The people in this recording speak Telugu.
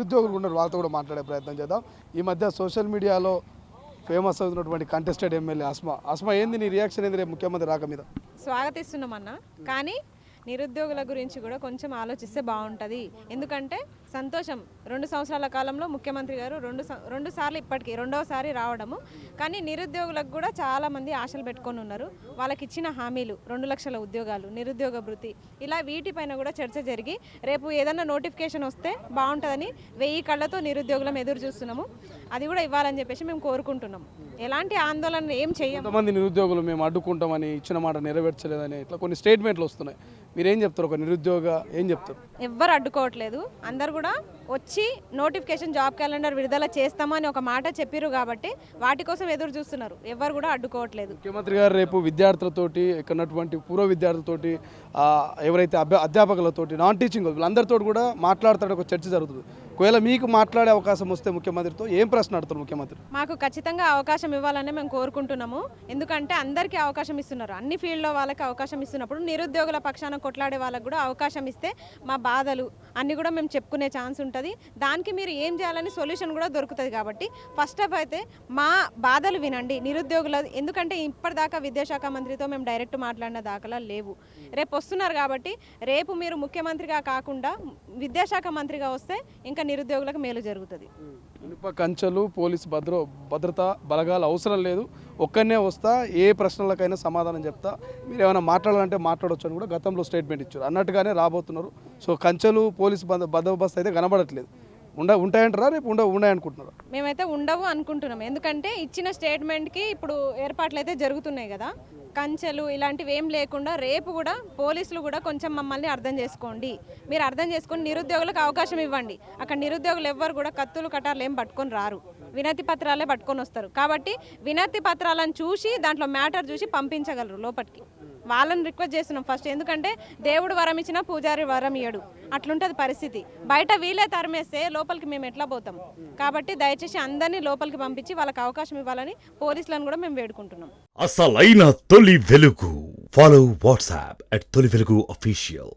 నిరుద్యోగులు ఉన్నారు, వాళ్ళతో కూడా మాట్లాడే ప్రయత్నం చేద్దాం. ఈ మధ్య సోషల్ మీడియాలో ఫేమస్ అవుతున్నటువంటి కంటెస్టెడ్ ఎమ్మెల్యే అస్మా ఏంది నీ రియాక్షన్ ఏంది రేపు ముఖ్యమంత్రి రాక మీద? స్వాగతిస్తున్నామన్నా, కానీ నిరుద్యోగుల గురించి కూడా కొంచెం ఆలోచిస్తే బాగుంటుంది. ఎందుకంటే సంతోషం, 2 సంవత్సరాల కాలంలో ముఖ్యమంత్రి గారు రెండు సార్లు ఇప్పటికీ రెండవసారి రావడము. కానీ నిరుద్యోగులకు కూడా చాలామంది ఆశలు పెట్టుకొని ఉన్నారు. వాళ్ళకి ఇచ్చిన హామీలు 2 లక్షల ఉద్యోగాలు, నిరుద్యోగ భృతి, ఇలా వీటిపైన కూడా చర్చ జరిగి రేపు ఏదన్నా నోటిఫికేషన్ వస్తే బాగుంటుందని 1000 కళ్ళతో నిరుద్యోగులం ఎదురు చూస్తున్నాము. అది కూడా ఇవ్వాలని చెప్పేసి మేము కోరుకుంటున్నాము. ఎలాంటి ఆందోళన ఏం చేయం. కొంతమంది నిరుద్యోగులు మేము అడ్డుకుంటామని, ఇచ్చిన మాట నెరవేర్చలేదని ఇట్లా కొన్ని స్టేట్మెంట్లు వస్తున్నాయి. మీరేం చెప్తారు? ఒక నిరుద్యోగ ఏం చెప్తారు? ఎవ్వరు అడ్డుకోవట్లేదు. అందరు కూడా వచ్చి నోటిఫికేషన్ జాబ్ క్యాలెండర్ విడుదల చేస్తామని ఒక మాట చెప్పారు కాబట్టి వాటి కోసం ఎదురు చూస్తున్నారు. ఎవ్వరు కూడా అడ్డుకోవట్లేదు. ముఖ్యమంత్రి గారు రేపు విద్యార్థులతోటి, ఇక్కడున్నటువంటి పూర్వ విద్యార్థులతోటి, ఎవరైతే అధ్యాపకులతోటి, నాన్ టీచింగ్ వీళ్ళందరితో కూడా మాట్లాడుతాడు, ఒక చర్చ జరుగుతుంది. ఒకవేళ మీకు మాట్లాడే అవకాశం వస్తే ముఖ్యమంత్రితో ఏం ప్రశ్న అడుగుతారు ముఖ్యమంత్రి? మాకు ఖచ్చితంగా అవకాశం ఇవ్వాలని మేము కోరుకుంటున్నాము. ఎందుకంటే అందరికీ అవకాశం ఇస్తున్నారు, అన్ని ఫీల్డ్లో వాళ్ళకి అవకాశం ఇస్తున్నప్పుడు నిరుద్యోగుల పక్షాన కొట్లాడే వాళ్ళకు కూడా అవకాశం ఇస్తే మా బాధలు అన్నీ కూడా మేము చెప్పుకునే ఛాన్స్ ఉంటుంది. దానికి మీరు ఏం చేయాలని సొల్యూషన్ కూడా దొరుకుతుంది. కాబట్టి ఫస్ట్ ఆఫ్ అయితే మా బాధలు వినండి నిరుద్యోగుల. ఎందుకంటే ఇప్పటిదాకా విద్యాశాఖ మంత్రితో మేము డైరెక్ట్ మాట్లాడిన దాఖలా లేవు. రేపు వస్తున్నారు కాబట్టి రేపు మీరు ముఖ్యమంత్రిగా కాకుండా విద్యాశాఖ మంత్రిగా వస్తే ఇంకా నిరుద్యోగులకు మేలు జరుగుతుంది. ఇనుప కంచెలు, పోలీసు భద్రతా బలగాలు అవసరం లేదు, ఒక్కనే వస్తా, ఏ ప్రశ్నలకైనా సమాధానం చెప్తా, మీరు ఏమైనా మాట్లాడాలంటే మాట్లాడవచ్చు అని కూడా గతంలో స్టేట్మెంట్ ఇచ్చారు. అన్నట్టుగానే రాబోతున్నారు. సో కంచెలు, పోలీసు బందోబస్తు అయితే కనబడట్లేదు. ఉంటాయంటారా? రేపు ఉన్నాయనుకుంటున్నారా? మేమైతే ఉండవు అనుకుంటున్నాం. ఎందుకంటే ఇచ్చిన స్టేట్మెంట్కి ఇప్పుడు ఏర్పాట్లు అయితే జరుగుతున్నాయి కదా. కంచెలు ఇలాంటివి ఏం లేకుండా రేపు కూడా పోలీసులు కూడా కొంచెం మమ్మల్ని అర్థం చేసుకోండి. మీరు అర్థం చేసుకొని నిరుద్యోగులకు అవకాశం ఇవ్వండి. అక్కడ నిరుద్యోగులు ఎవ్వరు కూడా కత్తులు కటార్లు ఏం పట్టుకొని రారు, వినతి పత్రాలే పట్టుకొని వస్తారు. కాబట్టి వినతి పత్రాలను చూసి దాంట్లో మ్యాటర్ చూసి పంపించగలరు లోపలికి. వాళ్ళని రిక్వెస్ట్ చేస్తున్నాం ఫస్ట్. ఎందుకంటే దేవుడు వరం ఇచ్చినా పూజారి వరం ఇయ్యడు, అట్లుంటుంది పరిస్థితి. బయట వీళ్ళే తరిమేస్తే లోపలికి మేము ఎట్లా పోతాం? కాబట్టి దయచేసి అందరినీ లోపలికి పంపించి వాళ్ళకి అవకాశం ఇవ్వాలని పోలీసులను కూడా మేము వేడుకుంటున్నాం. అసలైన తొలి వెలుగు. ఫాలో వాట్సాప్ @తొలి వెలుగు official.